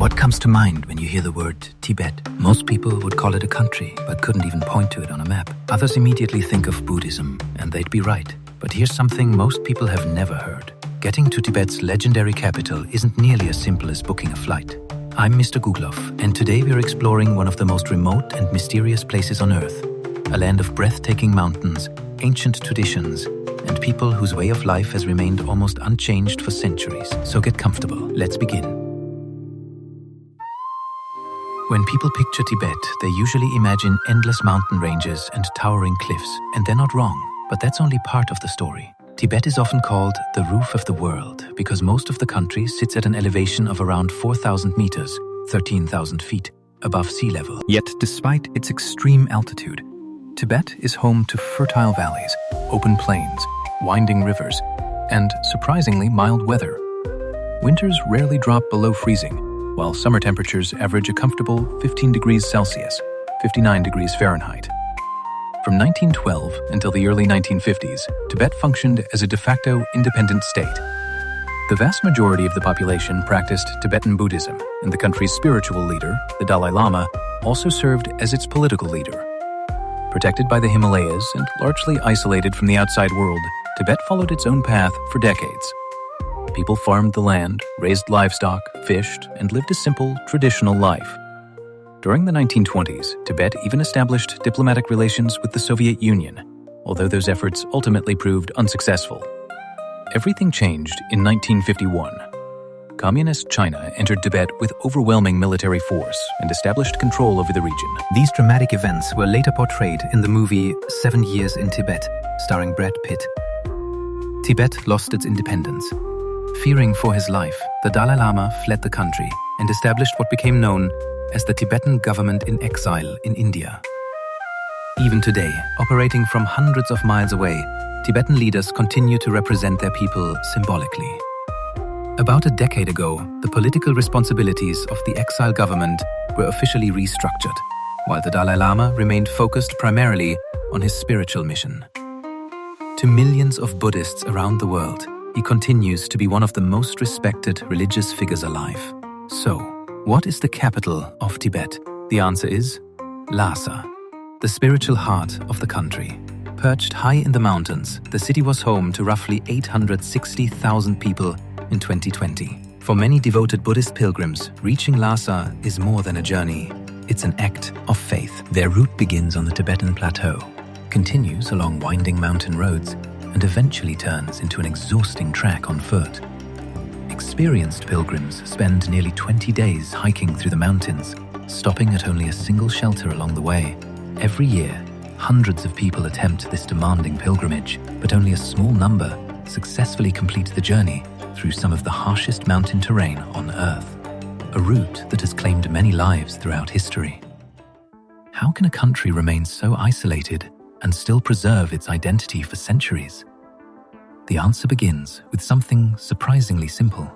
What comes to mind when you hear the word Tibet? Most people would call it a country, but couldn't even point to it on a map. Others immediately think of Buddhism, and they'd be right. But here's something most people have never heard. Getting to Tibet's legendary capital isn't nearly as simple as booking a flight. I'm Mr. Gugloff, and today we're exploring one of the most remote and mysterious places on Earth. A land of breathtaking mountains, ancient traditions, and people whose way of life has remained almost unchanged for centuries. So get comfortable. Let's begin. When people picture Tibet, they usually imagine endless mountain ranges and towering cliffs, and they're not wrong, but that's only part of the story. Tibet is often called the roof of the world because most of the country sits at an elevation of around 4,000 meters, 13,000 feet, above sea level. Yet, despite its extreme altitude, Tibet is home to fertile valleys, open plains, winding rivers, and surprisingly mild weather. Winters rarely drop below freezing, while summer temperatures average a comfortable 15 degrees Celsius, 59 degrees Fahrenheit. From 1912 until the early 1950s, Tibet functioned as a de facto independent state. The vast majority of the population practiced Tibetan Buddhism, and the country's spiritual leader, the Dalai Lama, also served as its political leader. Protected by the Himalayas and largely isolated from the outside world, Tibet followed its own path for decades. People farmed the land, raised livestock, fished, and lived a simple, traditional life. During the 1920s, Tibet even established diplomatic relations with the Soviet Union, although those efforts ultimately proved unsuccessful. Everything changed in 1951. Communist China entered Tibet with overwhelming military force and established control over the region. These dramatic events were later portrayed in the movie 7 Years in Tibet, starring Brad Pitt. Tibet lost its independence. Fearing for his life, the Dalai Lama fled the country and established what became known as the Tibetan government in exile in India. Even today, operating from hundreds of miles away, Tibetan leaders continue to represent their people symbolically. About a decade ago, the political responsibilities of the exile government were officially restructured, while the Dalai Lama remained focused primarily on his spiritual mission. To millions of Buddhists around the world, he continues to be one of the most respected religious figures alive. So, what is the capital of Tibet? The answer is Lhasa, the spiritual heart of the country. Perched high in the mountains, the city was home to roughly 860,000 people in 2020. For many devoted Buddhist pilgrims, reaching Lhasa is more than a journey. It's an act of faith. Their route begins on the Tibetan plateau, continues along winding mountain roads, and eventually turns into an exhausting trek on foot. Experienced pilgrims spend nearly 20 days hiking through the mountains, stopping at only a single shelter along the way. Every year, hundreds of people attempt this demanding pilgrimage, but only a small number successfully complete the journey through some of the harshest mountain terrain on Earth, a route that has claimed many lives throughout history. How can a country remain so isolated and still preserve its identity for centuries? The answer begins with something surprisingly simple.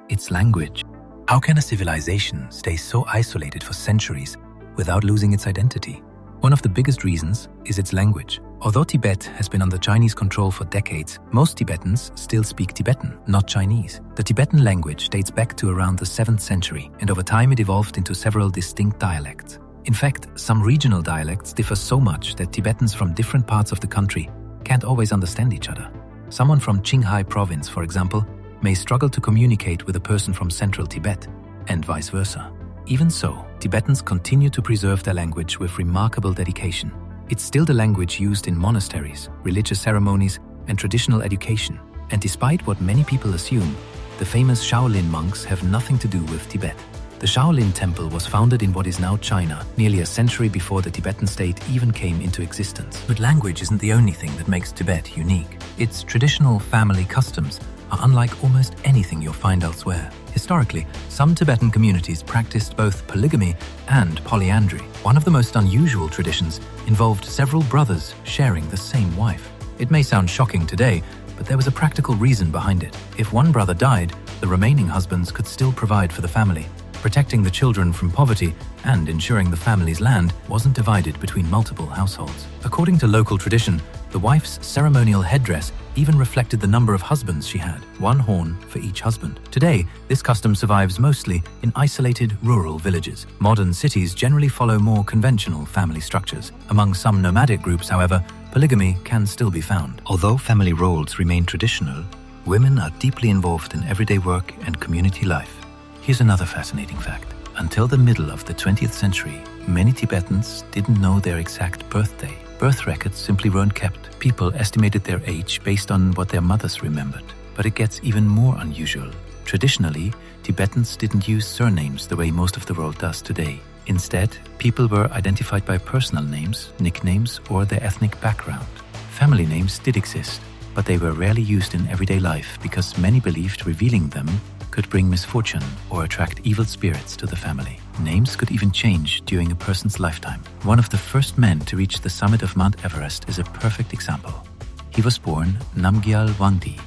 Its language. How can a civilization stay so isolated for centuries without losing its identity? One of the biggest reasons is its language. Although Tibet has been under Chinese control for decades, most Tibetans still speak Tibetan, not Chinese. The Tibetan language dates back to around the 7th century, and over time it evolved into several distinct dialects. In fact, some regional dialects differ so much that Tibetans from different parts of the country can't always understand each other. Someone from Qinghai province, for example, may struggle to communicate with a person from central Tibet, and vice versa. Even so, Tibetans continue to preserve their language with remarkable dedication. It's still the language used in monasteries, religious ceremonies, and traditional education. And despite what many people assume, the famous Shaolin monks have nothing to do with Tibet. The Shaolin Temple was founded in what is now China, nearly a century before the Tibetan state even came into existence. But language isn't the only thing that makes Tibet unique. Its traditional family customs are unlike almost anything you'll find elsewhere. Historically, some Tibetan communities practiced both polygamy and polyandry. One of the most unusual traditions involved several brothers sharing the same wife. It may sound shocking today, but there was a practical reason behind it. If one brother died, the remaining husbands could still provide for the family. Protecting the children from poverty and ensuring the family's land wasn't divided between multiple households. According to local tradition, the wife's ceremonial headdress even reflected the number of husbands she had, one horn for each husband. Today, this custom survives mostly in isolated rural villages. Modern cities generally follow more conventional family structures. Among some nomadic groups, however, polygamy can still be found. Although family roles remain traditional, women are deeply involved in everyday work and community life. Here's another fascinating fact. Until the middle of the 20th century, many Tibetans didn't know their exact birthday. Birth records simply weren't kept. People estimated their age based on what their mothers remembered. But it gets even more unusual. Traditionally, Tibetans didn't use surnames the way most of the world does today. Instead, people were identified by personal names, nicknames, or their ethnic background. Family names did exist, but they were rarely used in everyday life because many believed revealing them could bring misfortune or attract evil spirits to the family. Names could even change during a person's lifetime. One of the first men to reach the summit of Mount Everest is a perfect example. He was born Namgyal Wangdi,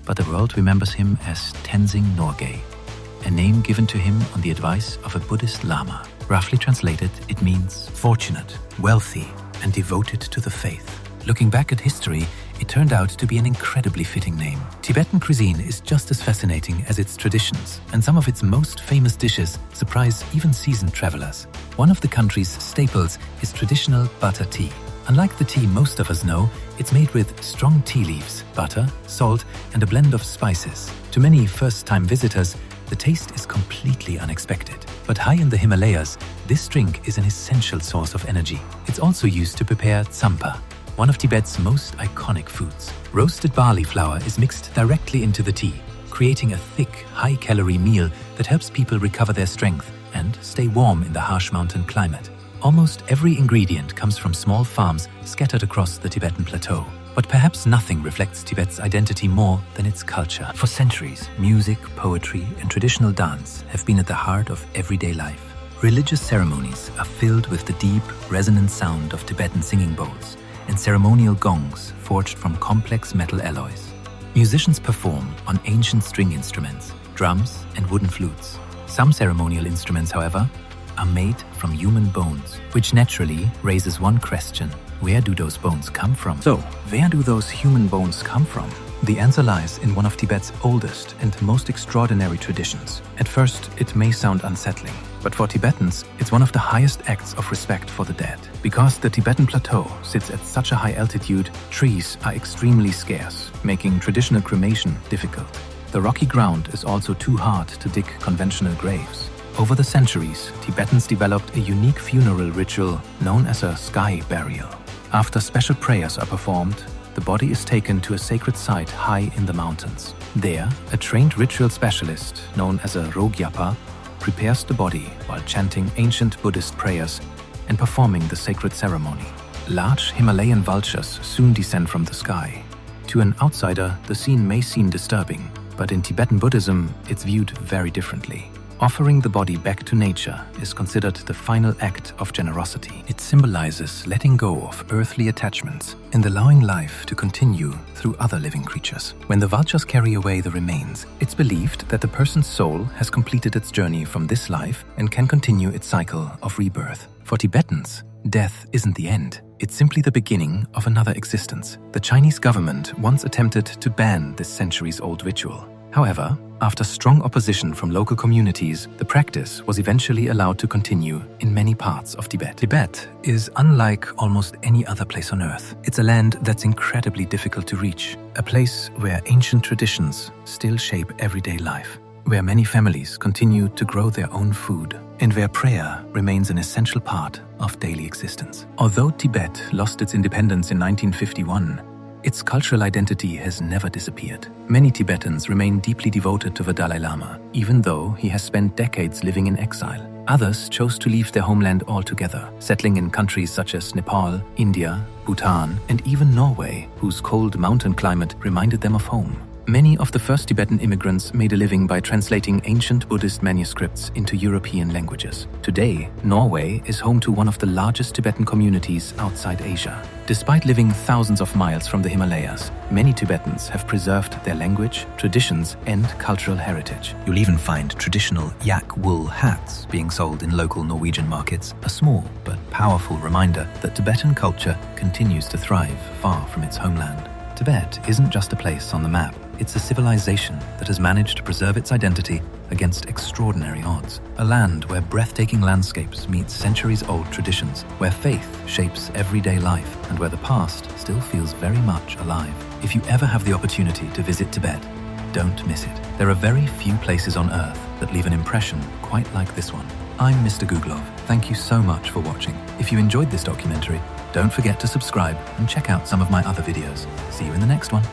but the world remembers him as Tenzing Norgay, a name given to him on the advice of a Buddhist Lama. Roughly translated, it means fortunate, wealthy, and devoted to the faith. Looking back at history, it turned out to be an incredibly fitting name. Tibetan cuisine is just as fascinating as its traditions, and some of its most famous dishes surprise even seasoned travelers. One of the country's staples is traditional butter tea. Unlike the tea most of us know, it's made with strong tea leaves, butter, salt, and a blend of spices. To many first-time visitors, the taste is completely unexpected. But high in the Himalayas, this drink is an essential source of energy. It's also used to prepare tsampa, one of Tibet's most iconic foods. Roasted barley flour is mixed directly into the tea, creating a thick, high-calorie meal that helps people recover their strength and stay warm in the harsh mountain climate. Almost every ingredient comes from small farms scattered across the Tibetan plateau. But perhaps nothing reflects Tibet's identity more than its culture. For centuries, music, poetry, and traditional dance have been at the heart of everyday life. Religious ceremonies are filled with the deep, resonant sound of Tibetan singing bowls and ceremonial gongs forged from complex metal alloys. Musicians perform on ancient string instruments, drums, and wooden flutes. Some ceremonial instruments, however, are made from human bones, which naturally raises one question: where do those bones come from? So, where do those human bones come from? The answer lies in one of Tibet's oldest and most extraordinary traditions. At first, it may sound unsettling, but for Tibetans, it's one of the highest acts of respect for the dead. Because the Tibetan plateau sits at such a high altitude, trees are extremely scarce, making traditional cremation difficult. The rocky ground is also too hard to dig conventional graves. Over the centuries, Tibetans developed a unique funeral ritual known as a sky burial. After special prayers are performed, the body is taken to a sacred site high in the mountains. There, a trained ritual specialist, known as a Rogyapa, prepares the body while chanting ancient Buddhist prayers and performing the sacred ceremony. Large Himalayan vultures soon descend from the sky. To an outsider, the scene may seem disturbing, but in Tibetan Buddhism, it's viewed very differently. Offering the body back to nature is considered the final act of generosity. It symbolizes letting go of earthly attachments and allowing life to continue through other living creatures. When the vultures carry away the remains, it's believed that the person's soul has completed its journey from this life and can continue its cycle of rebirth. For Tibetans, death isn't the end. It's simply the beginning of another existence. The Chinese government once attempted to ban this centuries-old ritual. However, after strong opposition from local communities, the practice was eventually allowed to continue in many parts of Tibet. Tibet is unlike almost any other place on Earth. It's a land that's incredibly difficult to reach, a place where ancient traditions still shape everyday life, where many families continue to grow their own food, and where prayer remains an essential part of daily existence. Although Tibet lost its independence in 1951, its cultural identity has never disappeared. Many Tibetans remain deeply devoted to the Dalai Lama, even though he has spent decades living in exile. Others chose to leave their homeland altogether, settling in countries such as Nepal, India, Bhutan, and even Norway, whose cold mountain climate reminded them of home. Many of the first Tibetan immigrants made a living by translating ancient Buddhist manuscripts into European languages. Today, Norway is home to one of the largest Tibetan communities outside Asia. Despite living thousands of miles from the Himalayas, many Tibetans have preserved their language, traditions, and cultural heritage. You'll even find traditional yak wool hats being sold in local Norwegian markets, a small but powerful reminder that Tibetan culture continues to thrive far from its homeland. Tibet isn't just a place on the map, it's a civilization that has managed to preserve its identity against extraordinary odds. A land where breathtaking landscapes meet centuries-old traditions, where faith shapes everyday life, and where the past still feels very much alive. If you ever have the opportunity to visit Tibet, don't miss it. There are very few places on Earth that leave an impression quite like this one. I'm Mr. Googlov. Thank you so much for watching. If you enjoyed this documentary, don't forget to subscribe and check out some of my other videos. See you in the next one.